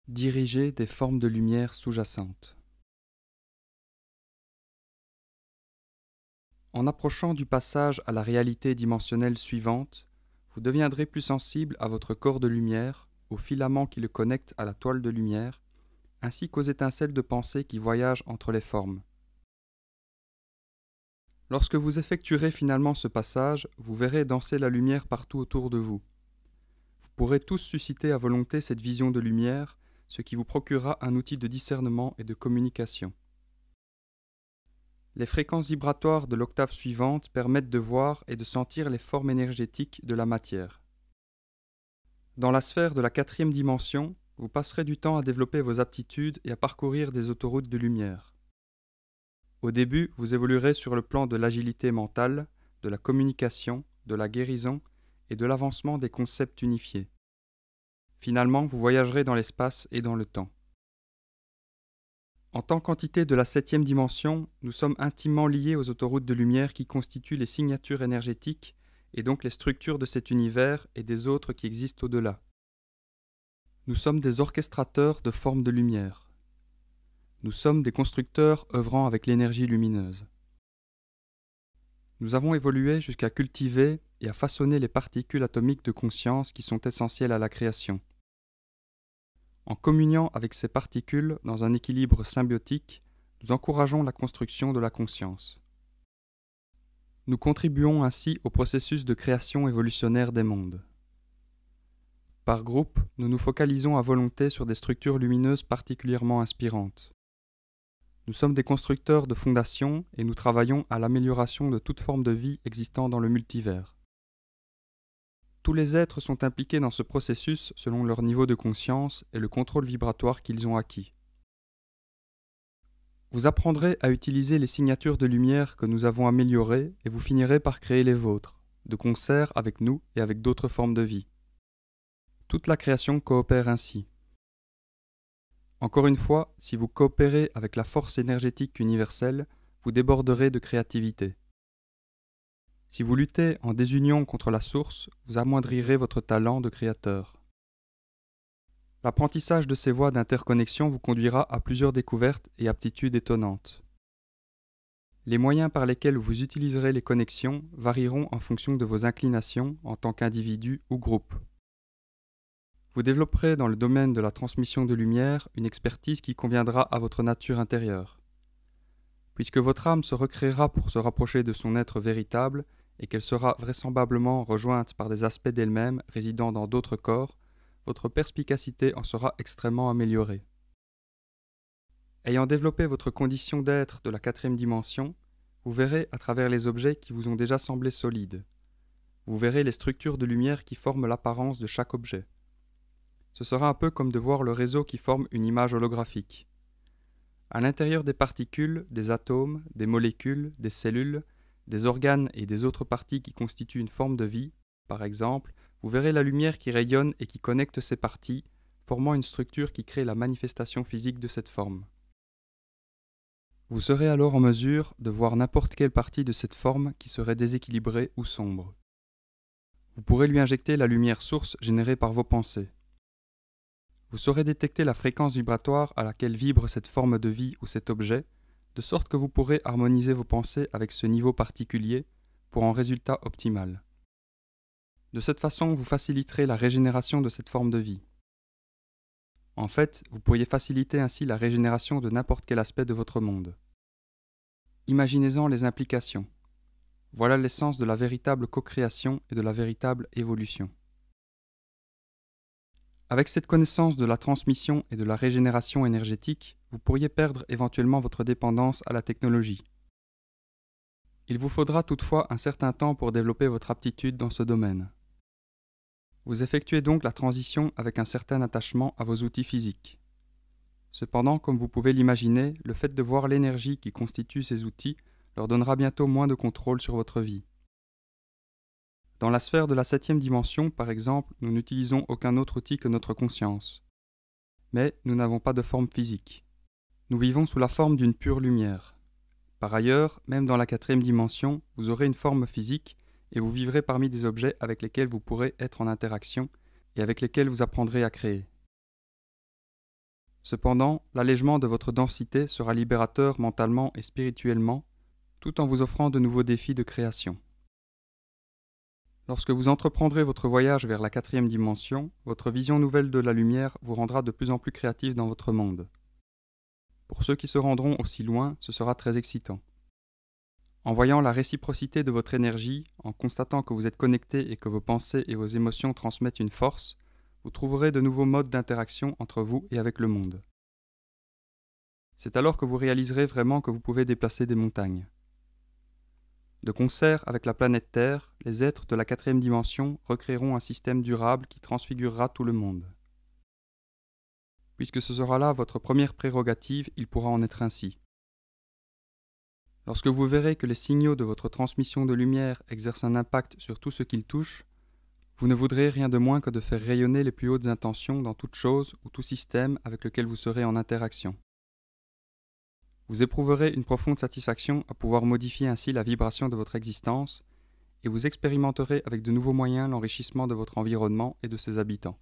Diriger des formes de lumière sous-jacentes. En approchant du passage à la réalité dimensionnelle suivante, vous deviendrez plus sensible à votre corps de lumière, aux filaments qui le connectent à la toile de lumière, ainsi qu'aux étincelles de pensée qui voyagent entre les formes. Lorsque vous effectuerez finalement ce passage, vous verrez danser la lumière partout autour de vous. Vous pourrez tous susciter à volonté cette vision de lumière, ce qui vous procurera un outil de discernement et de communication. Les fréquences vibratoires de l'octave suivante permettent de voir et de sentir les formes énergétiques de la matière. Dans la sphère de la 4e dimension, vous passerez du temps à développer vos aptitudes et à parcourir des autoroutes de lumière. Au début, vous évoluerez sur le plan de l'agilité mentale, de la communication, de la guérison et de l'avancement des concepts unifiés. Finalement, vous voyagerez dans l'espace et dans le temps. En tant qu'entité de la 7e dimension, nous sommes intimement liés aux autoroutes de lumière qui constituent les signatures énergétiques et donc les structures de cet univers et des autres qui existent au-delà. Nous sommes des orchestrateurs de formes de lumière. Nous sommes des constructeurs œuvrant avec l'énergie lumineuse. Nous avons évolué jusqu'à cultiver et à façonner les particules atomiques de conscience qui sont essentielles à la création. En communiant avec ces particules dans un équilibre symbiotique, nous encourageons la construction de la conscience. Nous contribuons ainsi au processus de création évolutionnaire des mondes. Par groupe, nous nous focalisons à volonté sur des structures lumineuses particulièrement inspirantes. Nous sommes des constructeurs de fondations et nous travaillons à l'amélioration de toute forme de vie existant dans le multivers. Tous les êtres sont impliqués dans ce processus selon leur niveau de conscience et le contrôle vibratoire qu'ils ont acquis. Vous apprendrez à utiliser les signatures de lumière que nous avons améliorées et vous finirez par créer les vôtres, de concert avec nous et avec d'autres formes de vie. Toute la création coopère ainsi. Encore une fois, si vous coopérez avec la force énergétique universelle, vous déborderez de créativité. Si vous luttez en désunion contre la source, vous amoindrirez votre talent de créateur. L'apprentissage de ces voies d'interconnexion vous conduira à plusieurs découvertes et aptitudes étonnantes. Les moyens par lesquels vous utiliserez les connexions varieront en fonction de vos inclinations en tant qu'individu ou groupe. Vous développerez dans le domaine de la transmission de lumière une expertise qui conviendra à votre nature intérieure. Puisque votre âme se recréera pour se rapprocher de son être véritable et qu'elle sera vraisemblablement rejointe par des aspects d'elle-même résidant dans d'autres corps, votre perspicacité en sera extrêmement améliorée. Ayant développé votre condition d'être de la 4e dimension, vous verrez à travers les objets qui vous ont déjà semblé solides. Vous verrez les structures de lumière qui forment l'apparence de chaque objet. Ce sera un peu comme de voir le réseau qui forme une image holographique. À l'intérieur des particules, des atomes, des molécules, des cellules, des organes et des autres parties qui constituent une forme de vie, par exemple, vous verrez la lumière qui rayonne et qui connecte ces parties, formant une structure qui crée la manifestation physique de cette forme. Vous serez alors en mesure de voir n'importe quelle partie de cette forme qui serait déséquilibrée ou sombre. Vous pourrez lui injecter la lumière source générée par vos pensées. Vous saurez détecter la fréquence vibratoire à laquelle vibre cette forme de vie ou cet objet, de sorte que vous pourrez harmoniser vos pensées avec ce niveau particulier pour un résultat optimal. De cette façon, vous faciliterez la régénération de cette forme de vie. En fait, vous pourriez faciliter ainsi la régénération de n'importe quel aspect de votre monde. Imaginez-en les implications. Voilà l'essence de la véritable co-création et de la véritable évolution. Avec cette connaissance de la transmission et de la régénération énergétique, vous pourriez perdre éventuellement votre dépendance à la technologie. Il vous faudra toutefois un certain temps pour développer votre aptitude dans ce domaine. Vous effectuez donc la transition avec un certain attachement à vos outils physiques. Cependant, comme vous pouvez l'imaginer, le fait de voir l'énergie qui constitue ces outils leur donnera bientôt moins de contrôle sur votre vie. Dans la sphère de la 7e dimension, par exemple, nous n'utilisons aucun autre outil que notre conscience. Mais nous n'avons pas de forme physique. Nous vivons sous la forme d'une pure lumière. Par ailleurs, même dans la 4e dimension, vous aurez une forme physique et vous vivrez parmi des objets avec lesquels vous pourrez être en interaction et avec lesquels vous apprendrez à créer. Cependant, l'allègement de votre densité sera libérateur mentalement et spirituellement, tout en vous offrant de nouveaux défis de création. Lorsque vous entreprendrez votre voyage vers la 4e dimension, votre vision nouvelle de la lumière vous rendra de plus en plus créatif dans votre monde. Pour ceux qui se rendront aussi loin, ce sera très excitant. En voyant la réciprocité de votre énergie, en constatant que vous êtes connecté et que vos pensées et vos émotions transmettent une force, vous trouverez de nouveaux modes d'interaction entre vous et avec le monde. C'est alors que vous réaliserez vraiment que vous pouvez déplacer des montagnes. De concert avec la planète Terre, les êtres de la 4e dimension recréeront un système durable qui transfigurera tout le monde. Puisque ce sera là votre première prérogative, il pourra en être ainsi. Lorsque vous verrez que les signaux de votre transmission de lumière exercent un impact sur tout ce qu'ils touchent, vous ne voudrez rien de moins que de faire rayonner les plus hautes intentions dans toute chose ou tout système avec lequel vous serez en interaction. Vous éprouverez une profonde satisfaction à pouvoir modifier ainsi la vibration de votre existence et vous expérimenterez avec de nouveaux moyens l'enrichissement de votre environnement et de ses habitants.